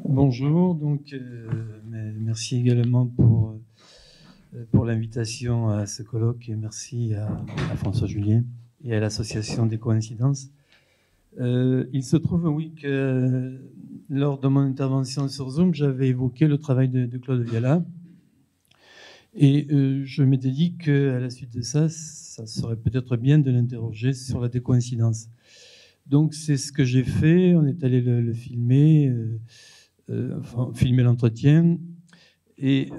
Bonjour, donc merci également pour l'invitation à ce colloque et merci à François Julien et à l'association des coïncidences. Il se trouve, oui, que lors de mon intervention sur Zoom, j'avais évoqué le travail de Claude Viala et je m'étais dit qu'à la suite de ça, ça serait peut-être bien de l'interroger sur la décoïncidence. Donc c'est ce que j'ai fait, on est allé le filmer, filmer l'entretien. Et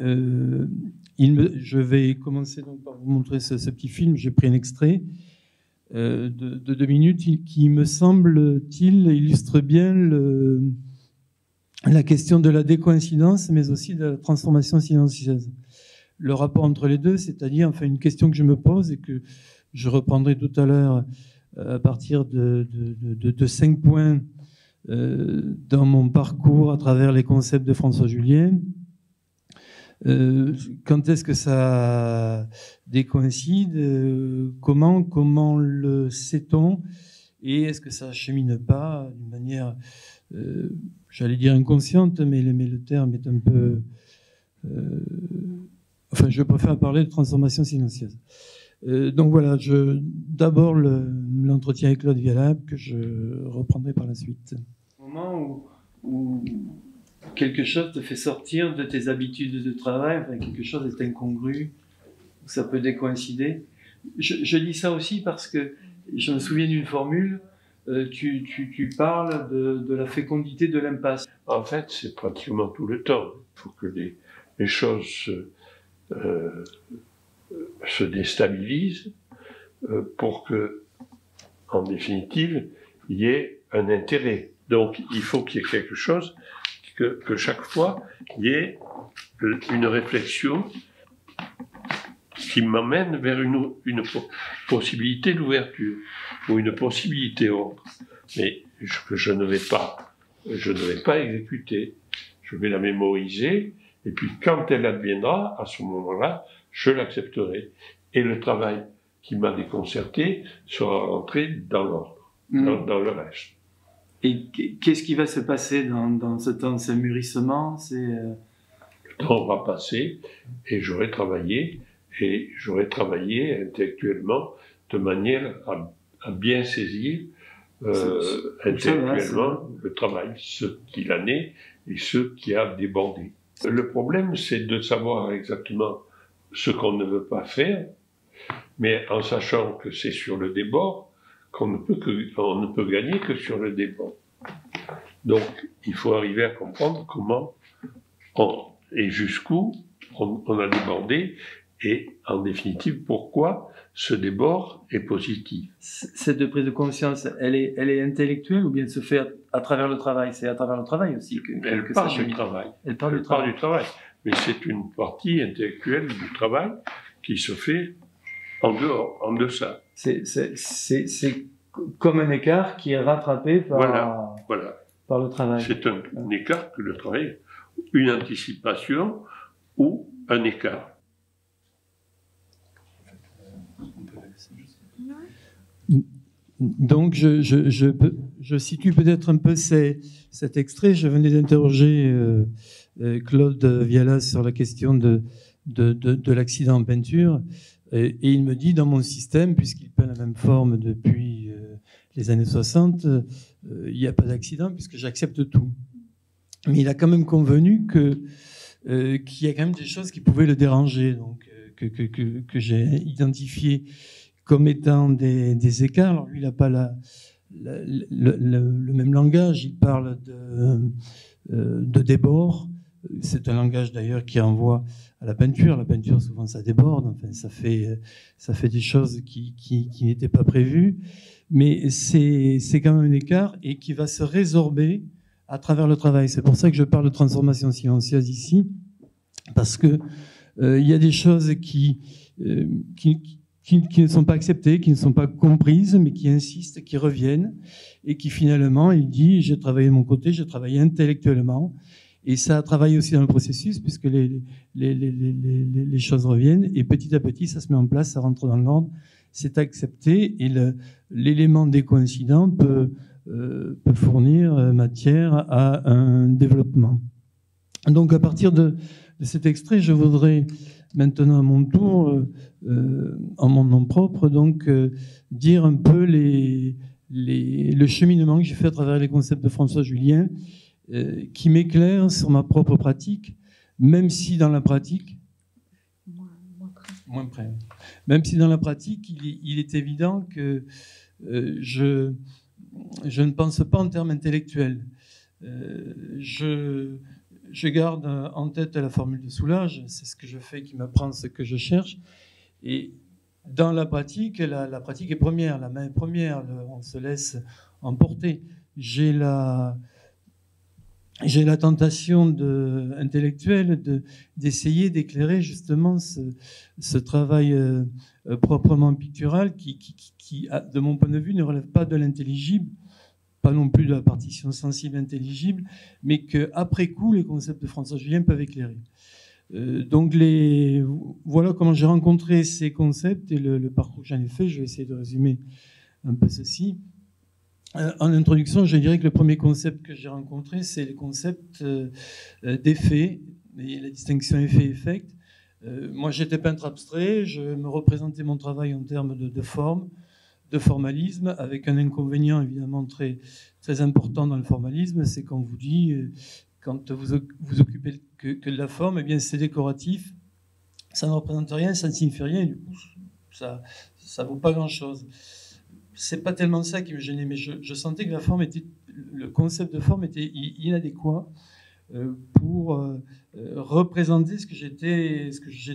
je vais commencer donc par vous montrer ce petit film. J'ai pris un extrait de 2 minutes qui, me semble-t-il, illustre bien la question de la décoïncidence, mais aussi de la transformation silencieuse. Le rapport entre les deux, c'est-à-dire enfin, une question que je me pose et que je reprendrai tout à l'heure à partir de 5 points dans mon parcours à travers les concepts de François Julien. Quand est-ce que ça décoïncide, comment le sait-on, et est-ce que ça chemine pas d'une manière, j'allais dire inconsciente, mais le terme est un peu... enfin, je préfère parler de transformation silencieuse. Donc voilà, d'abord l'entretien avec Claude Viala, que je reprendrai par la suite. Au moment où quelque chose te fait sortir de tes habitudes de travail, enfin, quelque chose est incongru, ça peut décoïncider. Je dis ça aussi parce que je me souviens d'une formule, tu parles de la fécondité de l'impasse. En fait, c'est pratiquement tout le temps. Il faut que les choses se déstabilisent pour que, en définitive, il y ait un intérêt. Donc, il faut qu'il y ait quelque chose, que chaque fois, il y ait une réflexion qui m'amène vers une possibilité d'ouverture ou une possibilité autre, mais que je ne vais pas exécuter. Je vais la mémoriser, et puis quand elle adviendra, à ce moment-là, je l'accepterai. Et le travail qui m'a déconcerté sera rentré dans l'ordre, dans le reste. Et qu'est-ce qui va se passer dans ce temps, ce mûrissement? Le temps va passer, et j'aurai travaillé intellectuellement de manière à bien saisir intellectuellement le travail, ce qu'il en est et ce qui a débordé. Le problème, c'est de savoir exactement ce qu'on ne veut pas faire, mais en sachant que c'est sur le débord qu'on ne peut gagner que sur le débord. Donc, il faut arriver à comprendre comment et jusqu'où on a débordé, et en définitive, pourquoi ce débord est positif. Cette prise de conscience, elle est intellectuelle ou bien elle se fait à travers le travail? C'est à travers le travail aussi Elle part du travail. Elle part du travail. Mais c'est une partie intellectuelle du travail qui se fait en dehors, en deçà. C'est comme un écart qui est rattrapé par le travail. C'est un écart que le travail, une anticipation ou un écart. Donc, je situe peut-être un peu cet extrait. Je venais d'interroger Claude Viala sur la question de l'accident en peinture. Et il me dit, dans mon système, puisqu'il peint la même forme depuis les années 60, il n'y a pas d'accident puisque j'accepte tout. Mais il a quand même convenu qu'il y a quand même des choses qui pouvaient le déranger, donc que j'ai identifiées comme étant des écarts. Alors lui, il n'a pas le même langage. Il parle de débord. C'est un langage d'ailleurs qui renvoie à la peinture. La peinture, souvent, ça déborde. Enfin, ça fait des choses qui n'étaient pas prévues. Mais c'est quand même un écart et qui va se résorber à travers le travail. C'est pour ça que je parle de transformation silencieuse ici, parce que il y a des choses qui ne sont pas acceptées, qui ne sont pas comprises, mais qui insistent, qui reviennent, et qui finalement, il dit, j'ai travaillé de mon côté, j'ai travaillé intellectuellement, et ça travaille aussi dans le processus, puisque les choses reviennent, et petit à petit, ça se met en place, ça rentre dans l'ordre, c'est accepté, et l'élément décoïncident peut peut fournir matière à un développement. Donc à partir de cet extrait, je voudrais maintenant à mon tour, en mon nom propre, donc dire un peu le cheminement que j'ai fait à travers les concepts de François Julien, qui m'éclairent sur ma propre pratique, même si dans la pratique, moins près. Même si dans la pratique, il est évident que je ne pense pas en termes intellectuels. Je garde en tête la formule de Soulages, c'est ce que je fais qui m'apprend ce que je cherche. Et dans la pratique, la pratique est première, la main est première, on se laisse emporter. J'ai la tentation intellectuelle d'essayer d'éclairer justement ce travail proprement pictural qui, de mon point de vue, ne relève pas de l'intelligible, pas non plus de la partition sensible intelligible, mais qu'après coup, les concepts de François Julien peuvent éclairer. Donc voilà comment j'ai rencontré ces concepts et le parcours que j'en ai fait. Je vais essayer de résumer un peu ceci. En introduction, je dirais que le premier concept que j'ai rencontré, c'est le concept d'effet, et la distinction effet-effect. Moi, j'étais peintre abstrait, je me représentais mon travail en termes de forme, de formalisme, avec un inconvénient évidemment très, très important dans le formalisme, c'est qu'on vous dit, quand vous occupez que de la forme, eh bien c'est décoratif, ça ne représente rien, ça ne signifie rien, et du coup, ça ne vaut pas grand-chose. C'est pas tellement ça qui me gênait, mais je sentais que le concept de forme était inadéquat pour représenter ce que j'étais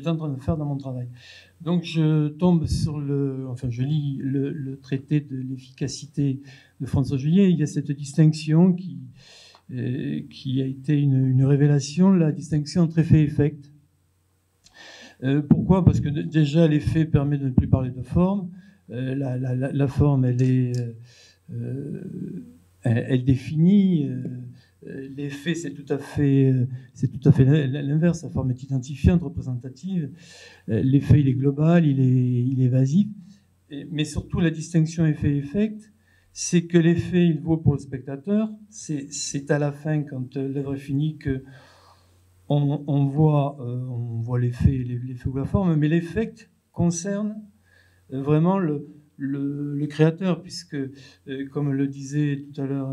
en train de faire dans mon travail. Donc je tombe je lis le traité de l'efficacité de François Julien. Il y a cette distinction qui a été une révélation, la distinction entre effet et effect. Pourquoi ? Parce que déjà l'effet permet de ne plus parler de forme. La forme, elle définit. L'effet, c'est tout à fait l'inverse. La forme est identifiante, représentative. L'effet, il est global, il est évasif. Mais surtout, la distinction effet-effect, c'est que l'effet, il vaut pour le spectateur. C'est à la fin, quand l'œuvre est finie, que on voit l'effet ou la forme. Mais l'effect concerne vraiment le créateur, puisque, comme le disait tout à l'heure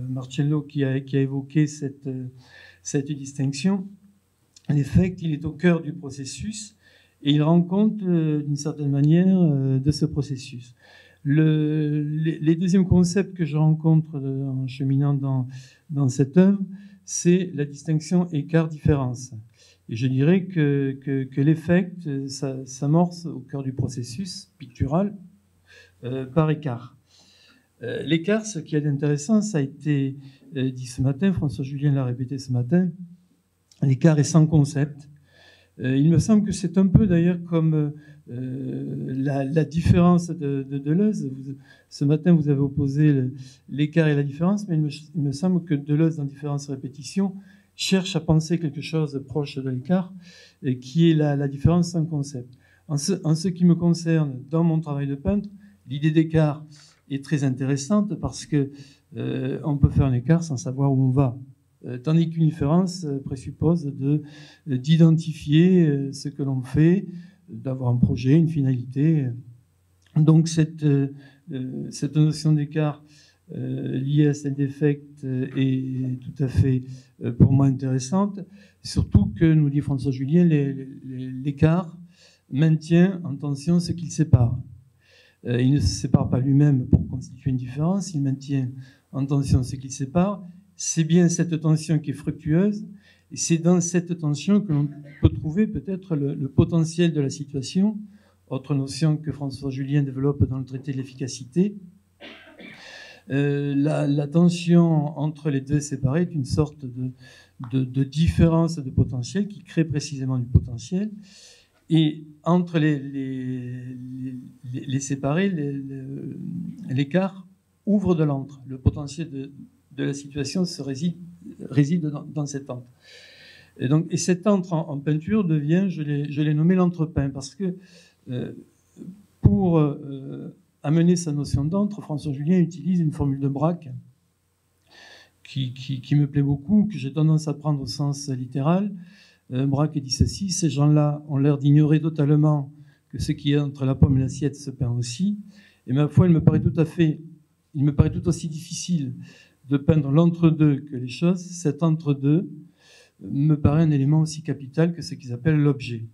Marcello, qui a évoqué cette distinction, l'effect, il est au cœur du processus et il rend compte, d'une certaine manière, de ce processus. Les deuxièmes concepts que je rencontre en cheminant dans cette œuvre, c'est la distinction écart-différence. Et je dirais que l'effect s'amorce au cœur du processus pictural par écart. L'écart, ce qui est intéressant, ça a été dit ce matin, François Julien l'a répété ce matin, l'écart est sans concept. Il me semble que c'est un peu d'ailleurs comme la différence de Deleuze. Ce matin, vous avez opposé l'écart et la différence, mais il me semble que Deleuze, dans Différence et répétition, cherche à penser quelque chose proche de l'écart, qui est la différence sans concept. En ce qui me concerne, dans mon travail de peintre, l'idée d'écart est très intéressante parce que on peut faire un écart sans savoir où on va. Tandis qu'une différence présuppose d'identifier ce que l'on fait, d'avoir un projet, une finalité. Donc cette notion d'écart liée à cet effect est tout à fait, pour moi, intéressante. Surtout que, nous dit François Julien, l'écart maintient en tension ce qu'il sépare. Il ne se sépare pas lui-même pour constituer une différence, il maintient en tension ce qu'il sépare. C'est bien cette tension qui est fructueuse, et c'est dans cette tension que l'on peut trouver peut-être le potentiel de la situation, autre notion que François Julien développe dans le traité de l'efficacité. La tension entre les deux séparés est une sorte de différence de potentiel qui crée précisément du potentiel. Et entre les séparés, l'écart ouvre de l'antre. Le potentiel de la situation réside dans cet antre. Et cet antre en peinture devient, je l'ai nommé l'entrepeint, parce que pour amener sa notion d'antre, François Julien utilise une formule de Braque qui me plaît beaucoup, que j'ai tendance à prendre au sens littéral. Braque dit ceci: ces gens-là ont l'air d'ignorer totalement que ce qui est entre la pomme et l'assiette se peint aussi. Et ma foi, il me paraît tout aussi difficile de peindre l'entre-deux que les choses. Cet entre-deux me paraît un élément aussi capital que ce qu'ils appellent l'objet.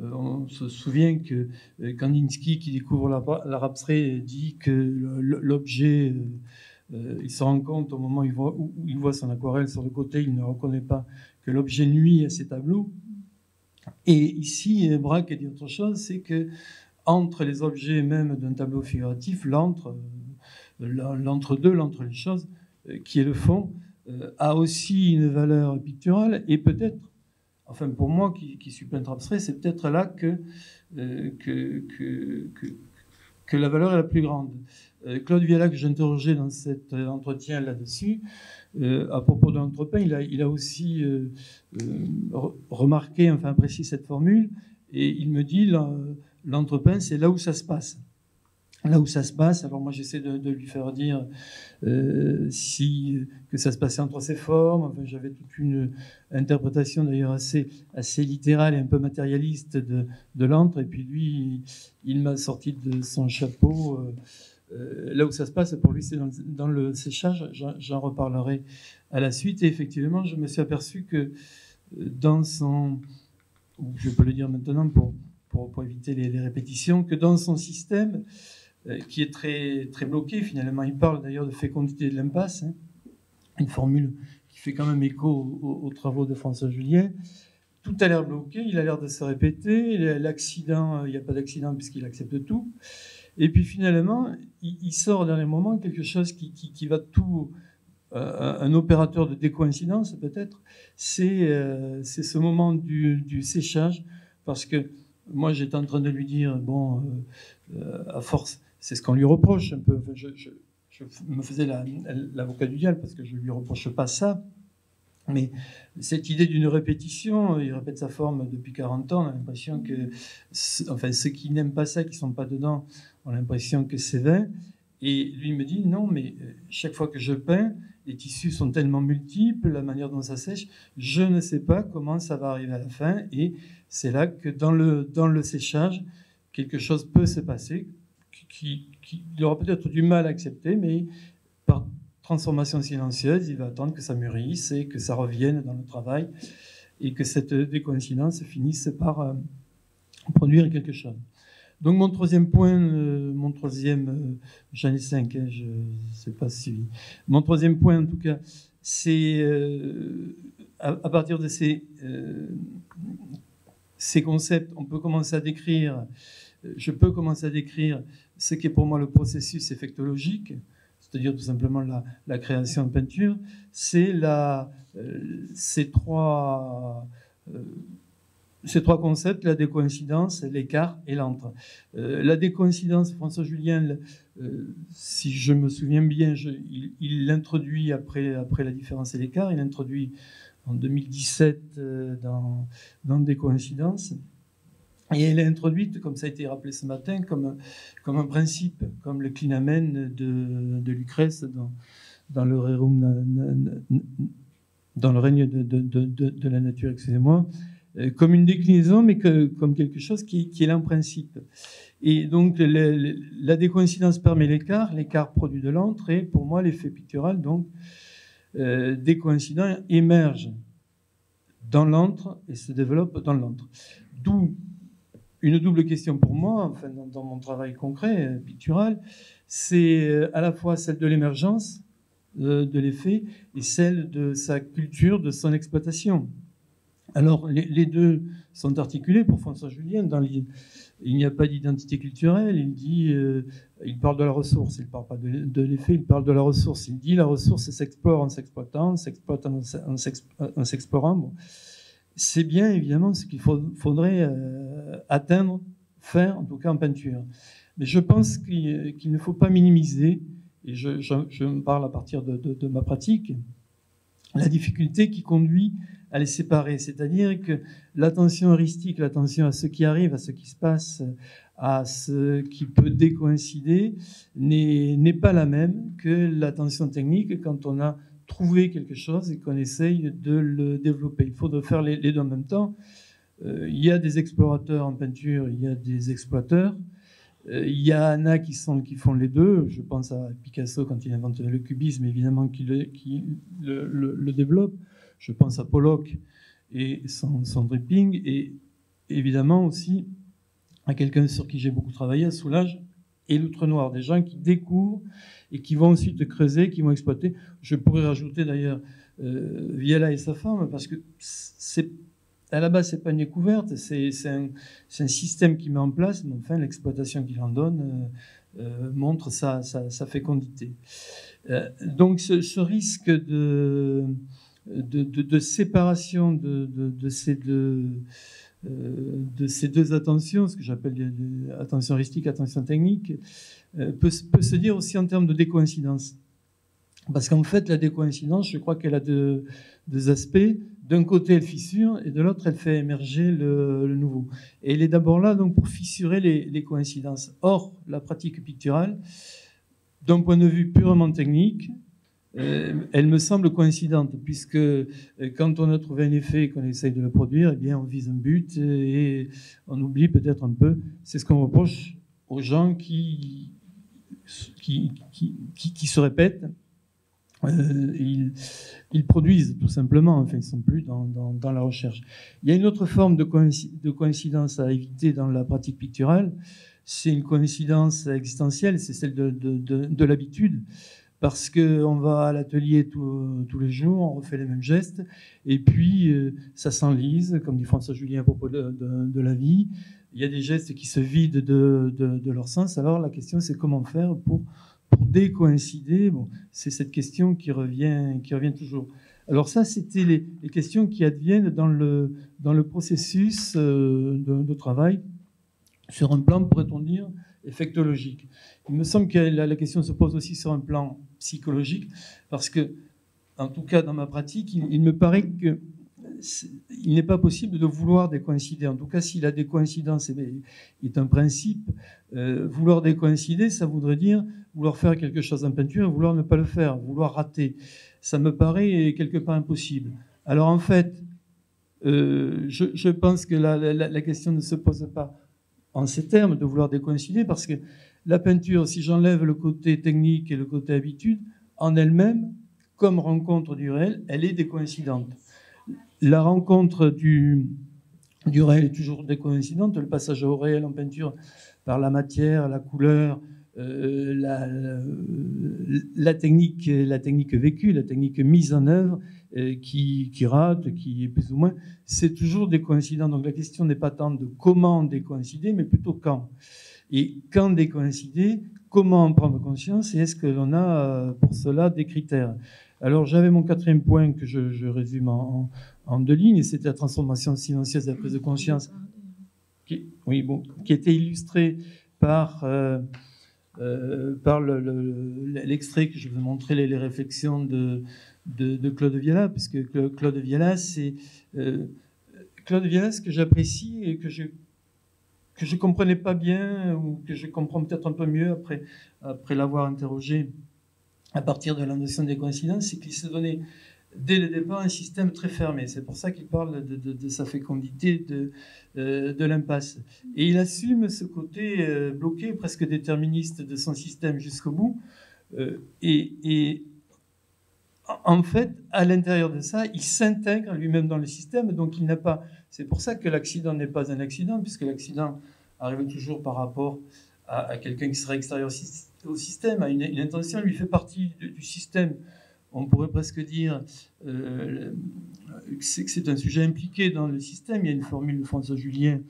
On se souvient que Kandinsky, qui découvre l'art abstrait, dit que l'objet, il se rend compte au moment où il voit son aquarelle sur le côté, il ne reconnaît pas que l'objet nuit à ses tableaux. Et ici, Braque dit autre chose, c'est que entre les objets même d'un tableau figuratif, l'entre-deux, l'entre les choses, qui est le fond, a aussi une valeur picturale, et peut-être, enfin pour moi qui suis peintre abstrait, c'est peut-être là que la valeur est la plus grande. Claude Viala, que j'interrogeais dans cet entretien là-dessus, à propos de l'entrepeint, il a aussi remarqué, enfin apprécié cette formule, et il me dit l'entrepeint, c'est là où ça se passe. Là où ça se passe, alors moi j'essaie de lui faire dire que ça se passait entre ces formes. Enfin, j'avais toute une interprétation d'ailleurs assez littérale et un peu matérialiste de l'antre, et puis lui, il m'a sorti de son chapeau. Là où ça se passe, pour lui, c'est dans le séchage. J'en reparlerai à la suite. Et effectivement, je me suis aperçu que dans son... Je peux le dire maintenant pour éviter les répétitions, que dans son système, qui est très, très bloqué, finalement, il parle d'ailleurs de fécondité de l'impasse, hein, une formule qui fait quand même écho aux travaux de François Julien. Tout a l'air bloqué, il a l'air de se répéter. L'accident, il n'y a pas d'accident puisqu'il accepte tout. Et puis finalement, il sort au dernier moment quelque chose qui va tout... un opérateur de décoïncidence peut-être, c'est ce moment du séchage, parce que moi j'étais en train de lui dire, bon, à force, c'est ce qu'on lui reproche un peu, enfin, je me faisais l'avocat du diable parce que je ne lui reproche pas ça, mais cette idée d'une répétition, il répète sa forme depuis 40 ans, on a l'impression que, enfin, ceux qui n'aiment pas ça, qui ne sont pas dedans, ont l'impression que c'est vain. Et lui me dit, non, mais chaque fois que je peins, les tissus sont tellement multiples, la manière dont ça sèche, je ne sais pas comment ça va arriver à la fin. Et c'est là que dans le séchage, quelque chose peut se passer qu'il aura peut-être du mal à accepter, mais par transformation silencieuse, il va attendre que ça mûrisse et que ça revienne dans le travail et que cette décoïncidence finisse par produire quelque chose. Donc mon troisième point, j'en ai 5, hein, je ne sais pas si... Mon troisième point, en tout cas, c'est à partir de ces concepts, je peux commencer à décrire ce qui est pour moi le processus effectologique, c'est-à-dire tout simplement la création en peinture. C'est ces trois concepts, la décoïncidence, l'écart et l'entre. La décoïncidence, François Julien, si je me souviens bien, il l'introduit après la différence et l'écart, il l'introduit en 2017 dans Décoïncidence. Et elle est introduite, comme ça a été rappelé ce matin, comme un principe, comme le clinamen de Lucrèce dans le règne de la nature, excusez-moi, comme une déclinaison, mais comme quelque chose qui est là en principe. Et donc la décoïncidence permet l'écart produit de l'antre, et pour moi l'effet pictural, donc décoïncident, émerge dans l'antre et se développe dans l'antre. D'où une double question pour moi, enfin dans mon travail concret, pictural, c'est à la fois celle de l'émergence de l'effet et celle de sa culture, de son exploitation. Alors, les deux sont articulés pour François Julien. Il n'y a pas d'identité culturelle. Il parle de la ressource. Il ne parle pas de l'effet, il parle de la ressource. Il dit la ressource s'explore en s'exploitant, s'exploite en s'explorant. Bon. C'est bien, évidemment, ce qu'il faudrait atteindre, faire, en tout cas en peinture. Mais je pense qu'il ne faut pas minimiser, et je me parle à partir de ma pratique, la difficulté qui conduit à les séparer. C'est-à-dire que l'attention heuristique, l'attention à ce qui arrive, à ce qui se passe, à ce qui peut décoïncider, n'est pas la même que l'attention technique quand on a trouvé quelque chose et qu'on essaye de le développer. Il faut faire les deux en même temps. Il y a des explorateurs en peinture, il y a des exploiteurs. Il y en a qui font les deux. Je pense à Picasso quand il invente le cubisme, évidemment, qui le développe. Je pense à Pollock et son dripping. Et évidemment aussi à quelqu'un sur qui j'ai beaucoup travaillé, à Soulages et l'Outre-Noir. Des gens qui découvrent et qui vont ensuite creuser, qui vont exploiter. Je pourrais rajouter d'ailleurs Viala et sa femme, parce que à la base, c'est pas une découverte, c'est un système qui met en place, mais enfin, l'exploitation qu'il en donne montre sa fécondité. Donc, ce risque de séparation de ces deux attentions, ce que j'appelle attention heuristique, attention technique, peut se dire aussi en termes de décoïncidence. Parce qu'en fait, la décoïncidence, je crois qu'elle a deux aspects. D'un côté, elle fissure, et de l'autre, elle fait émerger le nouveau. Et elle est d'abord là donc, pour fissurer les coïncidences. Or, la pratique picturale, d'un point de vue purement technique, elle me semble coïncidente, puisque quand on a trouvé un effet et qu'on essaye de le produire, eh bien, on vise un but et on oublie peut-être un peu. C'est ce qu'on reproche aux gens qui se répètent. Ils produisent tout simplement, enfin ils ne sont plus dans la recherche. Il y a une autre forme de coïncidence à éviter dans la pratique picturale, c'est une coïncidence existentielle, c'est celle de l'habitude, parce qu'on va à l'atelier tous les jours, on refait les mêmes gestes, et puis ça s'enlise, comme dit François Julien à propos de la vie. Il y a des gestes qui se vident de leur sens, alors la question c'est comment faire pour décoïncider. Bon, c'est cette question qui revient toujours. Alors ça, c'était les questions qui adviennent dans le processus de travail sur un plan, pourrait-on dire, effectologique. Il me semble que la question se pose aussi sur un plan psychologique, parce que, en tout cas dans ma pratique, il me paraît que il n'est pas possible de vouloir décoïncider. En tout cas, si la décoïncidence est un principe, vouloir décoïncider, ça voudrait dire vouloir faire quelque chose en peinture et vouloir ne pas le faire, vouloir rater. Ça me paraît quelque part impossible. Alors en fait, je pense que la question ne se pose pas en ces termes de vouloir décoïncider, parce que la peinture, si j'enlève le côté technique et le côté habitude, en elle-même, comme rencontre du réel, elle est décoïncidente. La rencontre du réel est toujours décoïncidente. Le passage au réel en peinture par la matière, la couleur, la technique vécue, la technique mise en œuvre, qui rate, qui est plus ou moins, c'est toujours décoïncident. Donc la question n'est pas tant de comment décoïncider, mais plutôt quand. Et quand décoïncider, comment en prendre conscience, et est-ce que l'on a pour cela des critères? Alors j'avais mon quatrième point que je résume en deux lignes, c'était la transformation silencieuse de la prise de conscience, qui était illustrée par l'extrait que je vous montrer, les réflexions de Claude Viala, puisque Claude Viala, c'est Claude Viala, ce que j'apprécie et que je comprenais pas bien, ou que je comprends peut-être un peu mieux après l'avoir interrogé à partir de la notion des coïncidences, c'est qu'il s'est donné dès le départ un système très fermé. C'est pour ça qu'il parle de sa fécondité, de l'impasse. Et il assume ce côté bloqué, presque déterministe de son système jusqu'au bout. Et en fait, à l'intérieur de ça, il s'intègre lui-même dans le système. Donc il n'a pas. C'est pour ça que l'accident n'est pas un accident, puisque l'accident arrive toujours par rapport à quelqu'un qui serait extérieur au système, à une intention, lui fait partie du système. On pourrait presque dire que c'est un sujet impliqué dans le système. Il y a une formule de François Julien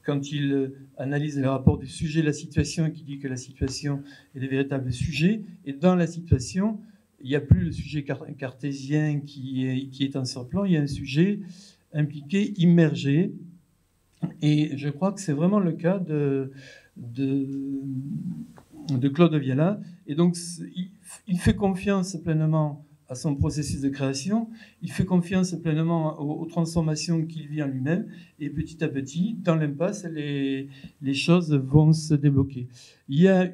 quand il analyse le rapport du sujet et de la situation, qui dit que la situation est le véritable sujet. Et dans la situation, il n'y a plus le sujet cartésien qui est en surplomb, il y a un sujet impliqué, immergé. Et je crois que c'est vraiment le cas de Claude Viala. Et donc, il fait confiance pleinement à son processus de création, il fait confiance pleinement aux transformations qu'il vit en lui-même, et petit à petit, dans l'impasse, les choses vont se débloquer. Il y a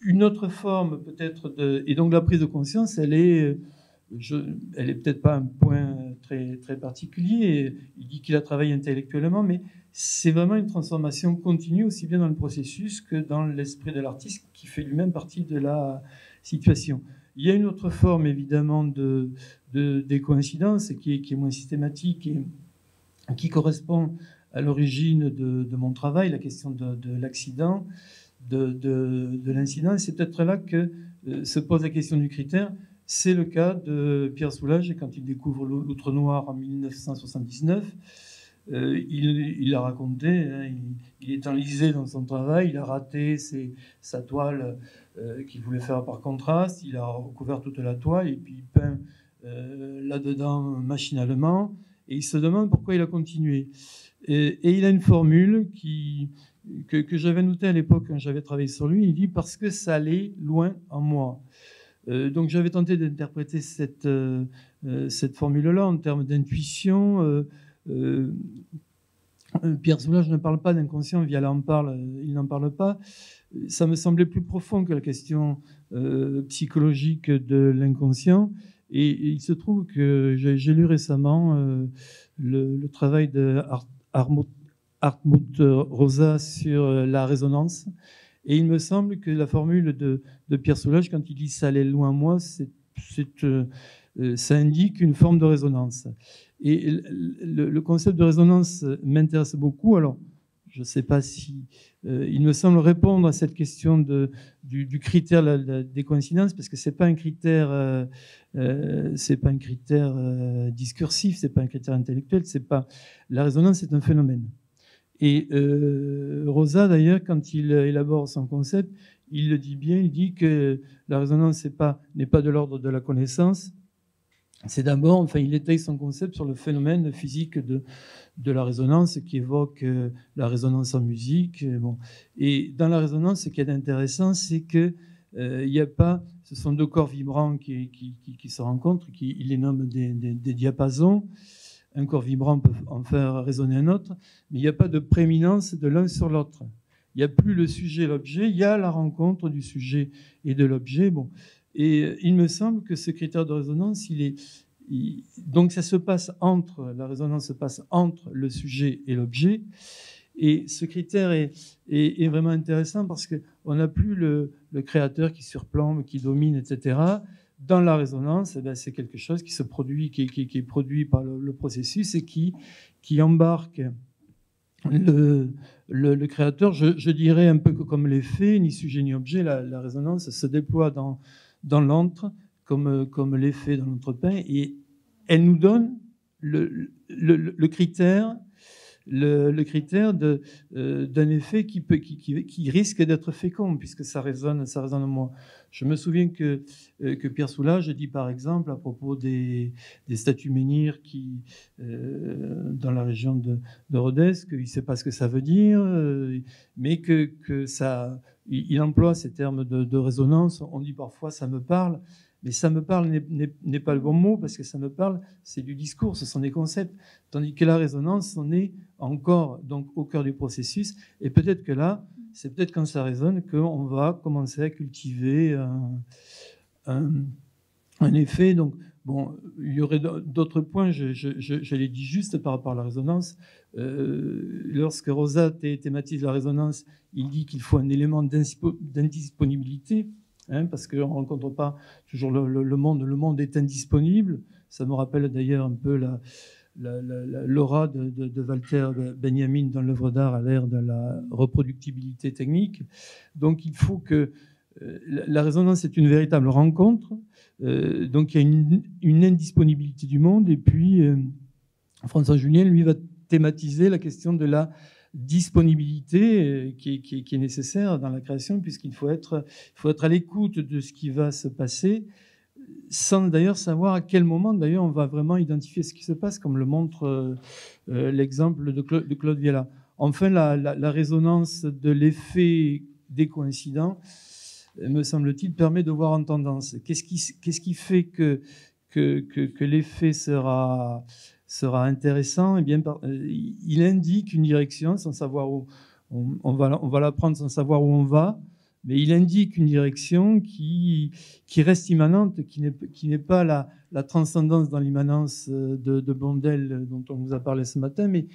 une autre forme peut-être et donc la prise de conscience, elle est peut-être pas un point très, très particulier, il dit qu'il a travaillé intellectuellement, mais c'est vraiment une transformation continue, aussi bien dans le processus que dans l'esprit de l'artiste, qui fait lui-même partie de la situation. Il y a une autre forme, évidemment, des coïncidences qui est moins systématique et qui correspond à l'origine de mon travail, la question de l'accident, de l'incident. C'est peut-être là que se pose la question du critère. C'est le cas de Pierre Soulages, quand il découvre l'Outre Noir en 1979. Il a raconté, hein, il est enlisé dans son travail, il a raté sa toile qu'il voulait faire par contraste, il a recouvert toute la toile et puis il peint là-dedans machinalement, et il se demande pourquoi il a continué. Et il a une formule que j'avais notée à l'époque quand j'avais travaillé sur lui, il dit « parce que ça allait loin en moi ». Donc j'avais tenté d'interpréter cette formule-là en termes d'intuition. Pierre Soulages ne parle pas d'inconscient, Viala en parle, il n'en parle pas. Ça me semblait plus profond que la question psychologique de l'inconscient. Et il se trouve que j'ai lu récemment le travail de Hartmut Rosa sur la résonance. Et il me semble que la formule de Pierre Soulages, quand il dit « ça allait loin moi », ça indique une forme de résonance. Et le concept de résonance m'intéresse beaucoup. Alors, je ne sais pas si il me semble répondre à cette question du critère des coïncidences, parce que c'est pas un critère, discursif, c'est pas un critère intellectuel, la résonance, c'est un phénomène. Et Rosa, d'ailleurs, quand il élabore son concept, il le dit bien, il dit que la résonance n'est pas de l'ordre de la connaissance. C'est d'abord, enfin, il étaye son concept sur le phénomène physique de la résonance qui évoque la résonance en musique. Bon. Et dans la résonance, ce qui est intéressant, c'est que il n'y a pas, ce sont deux corps vibrants qui se rencontrent, il les nomme des diapasons. Un corps vibrant peut en faire résonner un autre, mais il n'y a pas de prééminence de l'un sur l'autre. Il n'y a plus le sujet et l'objet, il y a la rencontre du sujet et de l'objet. Bon. Et il me semble que ce critère de résonance, donc ça se passe la résonance se passe entre le sujet et l'objet. Et ce critère est vraiment intéressant parce qu'on n'a plus le créateur qui surplombe, qui domine, etc. Dans la résonance, c'est quelque chose qui se produit, qui est produit par le processus et qui embarque le créateur. Je dirais un peu comme l'effet, ni sujet ni objet, la résonance se déploie dans l'antre comme l'effet dans l'entrepain, et elle nous donne le critère d'un effet qui risque d'être fécond, puisque ça résonne en moi. Je me souviens que Pierre Soulages dit par exemple à propos des statues menhirs dans la région de Rodez, qu'il ne sait pas ce que ça veut dire, mais que ça, il emploie ces termes de résonance. On dit parfois ça me parle. Mais ça me parle n'est pas le bon mot, parce que ça me parle, c'est du discours, ce sont des concepts. Tandis que la résonance, on est encore donc au cœur du processus. Et peut-être que là, c'est peut-être quand ça résonne qu'on va commencer à cultiver un effet. Donc, bon, il y aurait d'autres points, je les dis juste par rapport à la résonance. Lorsque Rosa thématise la résonance, il dit qu'il faut un élément d'indisponibilité. Parce qu'on ne rencontre pas toujours le monde. Le monde est indisponible. Ça me rappelle d'ailleurs un peu l'aura de Walter Benjamin dans l'œuvre d'art à l'ère de la reproductibilité technique. Donc il faut que la résonance est une véritable rencontre. Donc il y a une indisponibilité du monde. Et puis François Julien, lui, va thématiser la question de la disponibilité qui est nécessaire dans la création, puisqu'il faut être à l'écoute de ce qui va se passer, sans d'ailleurs savoir à quel moment d'ailleurs on va vraiment identifier ce qui se passe, comme le montre l'exemple de Claude Viala. Enfin, la résonance de l'effet des coïncidents, me semble-t-il, permet de voir en tendance. Qu'est-ce qui fait que que l'effet sera intéressant, eh bien, il indique une direction sans savoir où on va la prendre sans savoir où on va, mais il indique une direction qui reste immanente, qui n'est pas la transcendance dans l'immanence de Blondel dont on vous a parlé ce matin, mais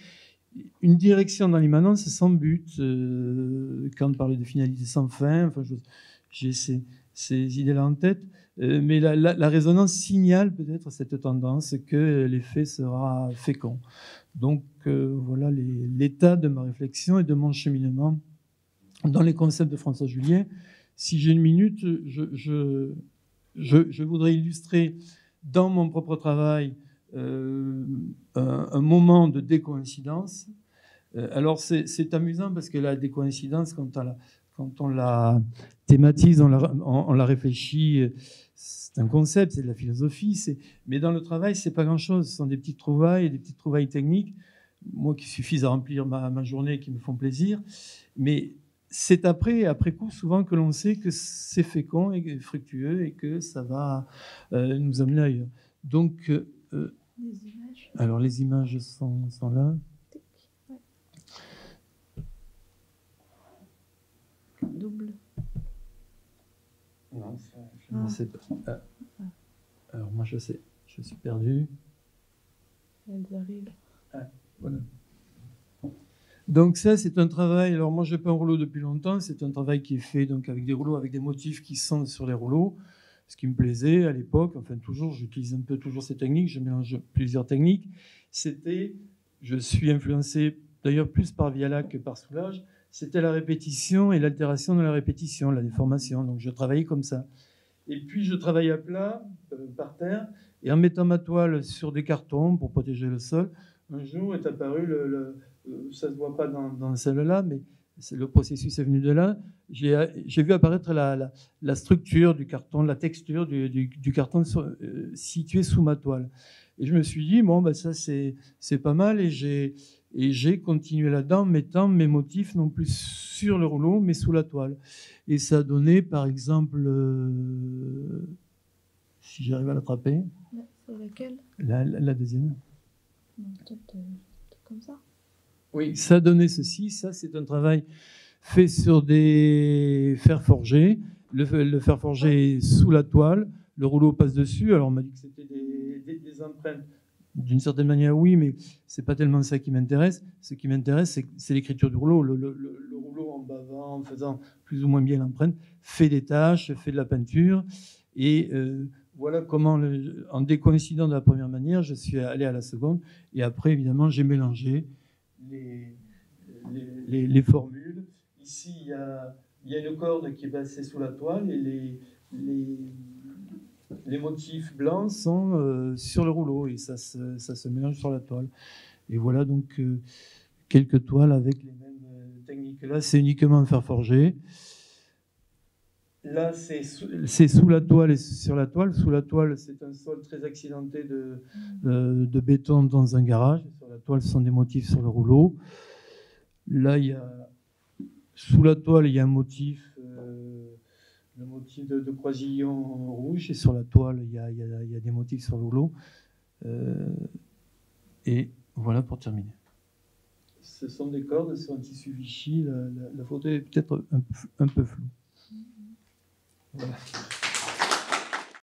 une direction dans l'immanence sans but. Kant parlait de finalité sans fin. Enfin, j'ai ces idées-là en tête. Mais la résonance signale peut-être cette tendance que l'effet sera fécond. Donc voilà l'état de ma réflexion et de mon cheminement dans les concepts de François Julien. Si j'ai une minute, je voudrais illustrer dans mon propre travail un moment de décoïncidence. Alors c'est amusant parce que la décoïncidence, quand on la thématise, on la réfléchit, c'est un concept, c'est de la philosophie, mais dans le travail, c'est pas grand-chose. Ce sont des petites trouvailles techniques, moi qui suffisent à remplir ma journée, qui me font plaisir. Mais c'est après coup, souvent, que l'on sait que c'est fécond et fructueux et que ça va nous amener ailleurs. Donc, les images. Alors, les images sont là. Ouais. Double. Non, ça, je ne sais pas. Alors, moi, je sais. Je suis perdu. Elles arrivent. Voilà. Donc ça, c'est un travail... Alors moi, je peins un rouleau depuis longtemps. C'est un travail qui est fait donc, avec des rouleaux, avec des motifs qui sont sur les rouleaux. Ce qui me plaisait à l'époque, enfin toujours, j'utilise un peu toujours ces techniques, je mélange plusieurs techniques. Je suis influencé d'ailleurs plus par Viala que par Soulages, c'était la répétition et l'altération de la répétition, la déformation. Donc je travaillais comme ça. Et puis je travaillais à plat, par terre, et en mettant ma toile sur des cartons pour protéger le sol, un jour est apparu, ça ne se voit pas dans celle-là, mais le processus est venu de là. J'ai vu apparaître la structure du carton, la texture du carton situé sous ma toile. Et je me suis dit, bon, ben ça c'est pas mal. Et j'ai continué là-dedans, mettant mes motifs non plus sur le rouleau, mais sous la toile. Et ça a donné, par exemple, si j'arrive à l'attraper. C'est laquelle ? La deuxième. Non, peut-être comme ça. Oui, ça a donné ceci. Ça, c'est un travail fait sur des fers forgés. Le fer forgé est sous la toile. Le rouleau passe dessus. Alors, on m'a dit que c'était des empreintes. D'une certaine manière, oui, mais c'est pas tellement ça qui m'intéresse. Ce qui m'intéresse, c'est l'écriture du rouleau. Le rouleau, en bavant, en faisant plus ou moins bien l'empreinte, fait des taches, fait de la peinture. Et voilà comment, en décoïncidant de la première manière, je suis allé à la seconde. Et après, évidemment, j'ai mélangé les formules. Ici, il y a une corde qui est passée sous la toile et les motifs blancs sont sur le rouleau et ça se mélange sur la toile. Et voilà donc quelques toiles avec les mêmes techniques. Là, c'est uniquement un fer forgé. Là, c'est sous la toile et sur la toile. Sous la toile, c'est un sol très accidenté de béton dans un garage. Sur la toile, ce sont des motifs sur le rouleau. Là, sous la toile, il y a un motif, le motif de croisillon rouge. Et sur la toile, il y a des motifs sur le rouleau. Et voilà pour terminer. Ce sont des cordes sur un tissu Vichy. La photo est peut-être un peu floue. Voilà.